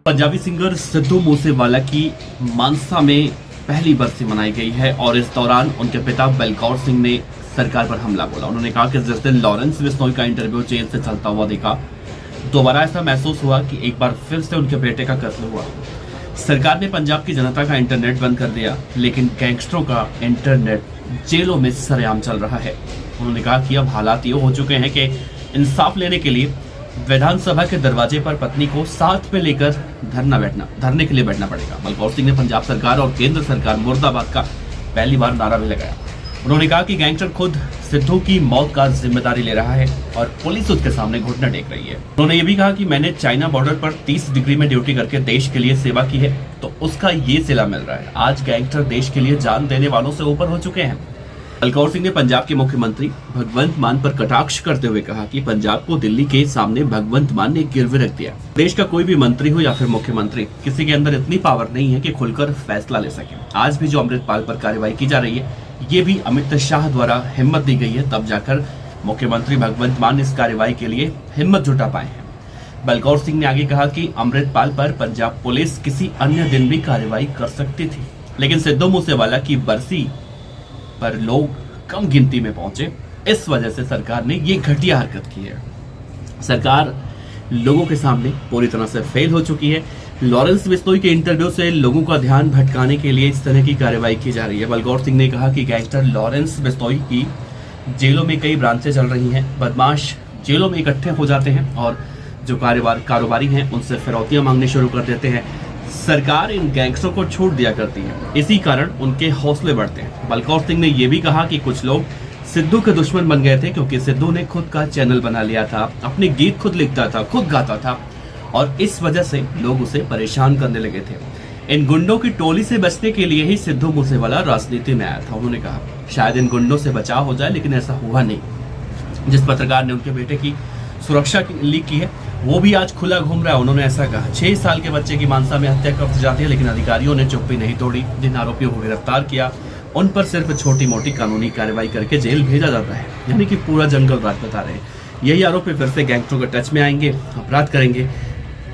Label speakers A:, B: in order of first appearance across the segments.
A: Punjabi singer Sidhu Moosewala की मानसा में पहली बरसी मनाई गई है और इस दौरान उनके पिता बलकौर सिंह ने सरकार पर हमला बोला। उन्होंने कहा कि जिस दिन लॉरेंस बिश्नोई का इंटरव्यू जेल से चलता हुआ देखा, दोबारा ऐसा महसूस हुआ कि एक बार फिर से उनके बेटे का कत्ल हुआ। सरकार ने पंजाब की जनता का इंटरनेट बंद कर दिया, लेकिन गैंगस्टरों का इंटरनेट जेलों में सरेआम चल रहा है। उन्होंने कहा कि अब हालात ये हो चुके हैं कि इंसाफ लेने के लिए विधानसभा के दरवाजे पर पत्नी को साथ में लेकर धरने के लिए बैठना पड़ेगा। बलकौर सिंह ने पंजाब सरकार और केंद्र सरकार मुर्दाबाद का पहली बार नारा भी लगाया। उन्होंने कहा कि गैंगस्टर खुद सिद्धू की मौत का जिम्मेदारी ले रहा है और पुलिस उसके सामने घुटना टेक रही है। उन्होंने ये भी कहा कि मैंने चाइना बॉर्डर पर 30 डिग्री में ड्यूटी करके देश के लिए सेवा की है, तो उसका ये सिला मिल रहा है। आज गैंगस्टर देश के लिए जान देने वालों से ऊपर हो चुके हैं। बलकौर सिंह ने पंजाब के मुख्यमंत्री भगवंत मान पर कटाक्ष करते हुए कहा कि पंजाब को दिल्ली के सामने भगवंत मान ने गिरवे रख दिया। देश का कोई भी मंत्री हो या फिर मुख्यमंत्री, किसी के अंदर इतनी पावर नहीं है कि खुलकर फैसला ले सके। आज भी जो अमृतपाल पर कार्रवाई की जा रही है, ये भी अमित शाह द्वारा हिम्मत दी गई है, तब जाकर मुख्यमंत्री भगवंत मान इस कार्रवाई के लिए हिम्मत जुटा पाए हैं। बलकौर सिंह ने आगे कहा कि अमृतपाल पर पंजाब पुलिस किसी अन्य दिन भी कार्रवाई कर सकती थी, लेकिन सिद्धू मूसेवाला की बरसी पर लोग कम गिनती में पहुंचे, इस वजह से सरकार ने ये घटिया हरकत की है। सरकार लोगों के सामने पूरी तरह से फेल हो चुकी है। लॉरेंस बिश्नोई के इंटरव्यू से लोगों का ध्यान भटकाने के लिए इस तरह की कार्रवाई की जा रही है। बलकौर सिंह ने कहा कि गैंगस्टर लॉरेंस बिश्नोई की जेलों में कई ब्रांचें चल रही हैं। बदमाश जेलों में इकट्ठे हो जाते हैं और जो कारोबारी हैं उनसे फिरौतियां मांगने शुरू कर देते हैं। सरकार इन गैंगस्टरों को छूट दिया करती है, इसी कारण उनके हौसले बढ़ते हैं। बलकौर सिंह ने यह भी कहा कि कुछ लोग सिद्धू के दुश्मन बन गए थे क्योंकि सिद्धू ने खुद का चैनल बना लिया था, अपने गीत खुद लिखता था, खुद गाता था और इस वजह से लोग उसे परेशान करने लगे थे। इन गुंडों की टोली से बचने के लिए ही सिद्धू मूसेवाला राजनीति में आया था। उन्होंने कहा शायद इन गुंडों से बचाव हो जाए, लेकिन ऐसा हुआ नहीं। जिस पत्रकार ने उनके बेटे की सुरक्षा लीक की है, वो भी आज खुला घूम रहा है। उन्होंने ऐसा कहा 6 साल के बच्चे की मानसा में हत्या कर दी जाती है, लेकिन अधिकारियों ने चुप्पी नहीं तोड़ी। जिन आरोपियों को गिरफ्तार किया, उन पर सिर्फ छोटी मोटी कानूनी कार्रवाई करके जेल भेजा जाता है, यानी कि पूरा जंगल राज बता रहे हैं। यही आरोपी फिर से गैंगस्टरों के टच में आएंगे, अपराध करेंगे।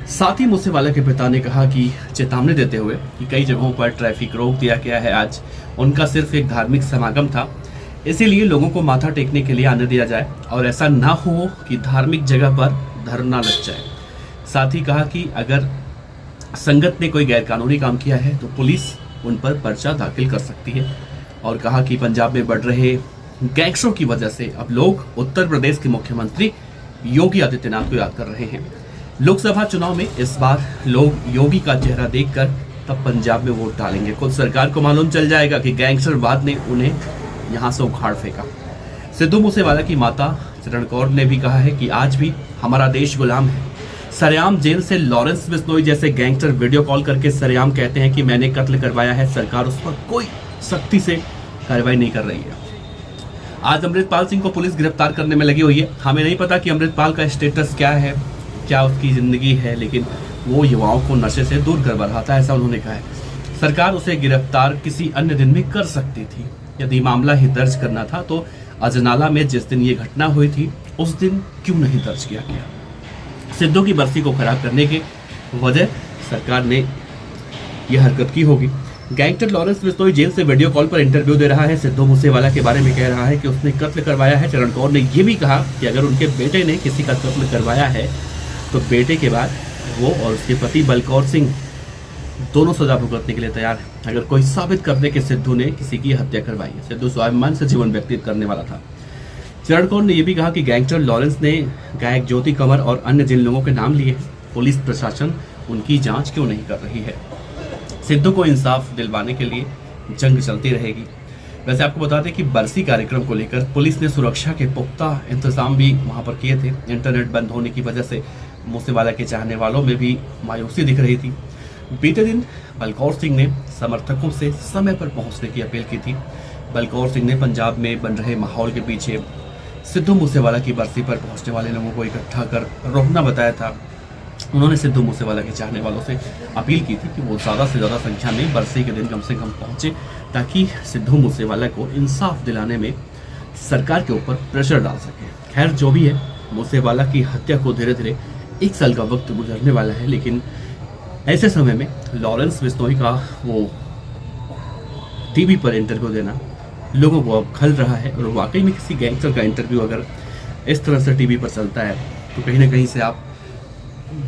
A: साथ ही मूसेवाला के पिता ने कहा कि चेतावनी देते हुए कि कई जगहों पर ट्रैफिक रोक दिया गया है। आज उनका सिर्फ एक धार्मिक समागम था, इसीलिए लोगों को माथा टेकने के लिए आने दिया जाए और ऐसा ना हो कि धार्मिक जगह पर धरना लग जाए। साथ ही कहा कि अगर संगत ने कोई गैरकानूनी काम किया है तो पुलिस उन पर पर्चा दाखिल कर सकती है और कहा कि पंजाब में बढ़ रहे गैंगस्टरों की वजह से अब लोग उत्तर प्रदेश के मुख्यमंत्री योगी आदित्यनाथ को याद कर रहे हैं। लोकसभा चुनाव में इस बार लोग योगी का चेहरा देखकर तब पंजाब में वोट डालेंगे। खुद सरकार को मालूम चल जाएगा कि गैंगस्टरवाद ने उन्हें यहां से उखाड़ फेंका। सिद्धू मूसेवाला की माता चरण कौर ने भी कहा है कि आज भी हमारा देश गुलाम है। सरेआम जेल से लॉरेंस बिश्नोई जैसे गैंगस्टर वीडियो कॉल करके सरेआम कहते हैं कि मैंने कत्ल करवाया है। सरकार उस पर कोई सख्ती से कार्रवाई नहीं कर रही है। आज अमृतपाल सिंह को पुलिस गिरफ्तार करने में लगी हुई है। हमें नहीं पता कि अमृतपाल का स्टेटस क्या है, क्या उसकी जिंदगी है, लेकिन वो युवाओं को नशे से दूर करवा रहा था, ऐसा उन्होंने कहा है। सरकार उसे गिरफ्तार किसी अन्य दिन में कर सकती थी। यदि मामला ही दर्ज करना था तो अजनाला में जिस दिन ये घटना हुई थी उस दिन क्यों नहीं दर्ज किया गया। सिद्धू की बरसी को खराब करने के वजह सरकार ने यह हरकत की होगी। गैंगस्टर लॉरेंस बिश्नोई जेल से वीडियो कॉल पर इंटरव्यू दे रहा है। सिद्धू मूसेवाला के बारे में कह रहा है कि उसने कत्ल करवाया है। चरण कौर ने यह भी कहा कि अगर उनके बेटे ने किसी का कत्ल करवाया है तो बेटे के बाद वो और उसके पति बलकौर सिंह दोनों सजा भुगतने के लिए तैयार है। अगर कोई साबित कर दे कि सिद्धू ने किसी की हत्या करवाई है। सिद्धू स्वाभिमान से जीवन व्यतीत करने वाला था। चरण कौर ने यह भी कहा कि गैंगस्टर लॉरेंस ने गायक ज्योति कमर और अन्य जिन लोगों के नाम लिए, पुलिस प्रशासन उनकी जांच क्यों नहीं कर रही है। सिद्धू को इंसाफ दिलवाने के लिए जंग चलती रहेगी। वैसे आपको बता दें कि बरसी कार्यक्रम को लेकर पुलिस ने सुरक्षा के पुख्ता इंतजाम भी वहां पर किए थे। इंटरनेट बंद होने की वजह से मूसेवाला के चाहने वालों में भी मायूसी दिख रही थी। बीते दिन बलकौर सिंह ने समर्थकों से समय पर पहुंचने की अपील की थी। बलकौर सिंह ने पंजाब में बन रहे माहौल के पीछे सिद्धू मूसेवाला की बरसी पर पहुंचने वाले लोगों को इकट्ठा कर रोकना बताया था। उन्होंने सिद्धू मूसेवाला के चाहने वालों से अपील की थी कि वो ज़्यादा से ज़्यादा संख्या में बरसी के दिन कम से कम पहुंचे, ताकि सिद्धू मूसेवाला को इंसाफ दिलाने में सरकार के ऊपर प्रेशर डाल सके। खैर जो भी है, मूसेवाला की हत्या को धीरे धीरे 1 साल का वक्त गुजरने वाला है, लेकिन ऐसे समय में लॉरेंस बिश्नोई का वो टीवी पर इंटरव्यू देना लोगों को अब खल रहा है, और वाकई में किसी गैंगस्टर का इंटरव्यू अगर इस तरह से टीवी पर चलता है तो कहीं ना कहीं से आप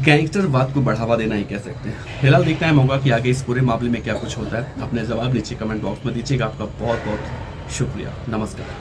A: गैंगस्टरवाद को बढ़ावा देना ही कह सकते हैं। फिलहाल देखना है मौका कि आगे इस पूरे मामले में क्या कुछ होता है। अपने जवाब नीचे कमेंट बॉक्स में दीजिएगा। आपका बहुत बहुत शुक्रिया। नमस्कार।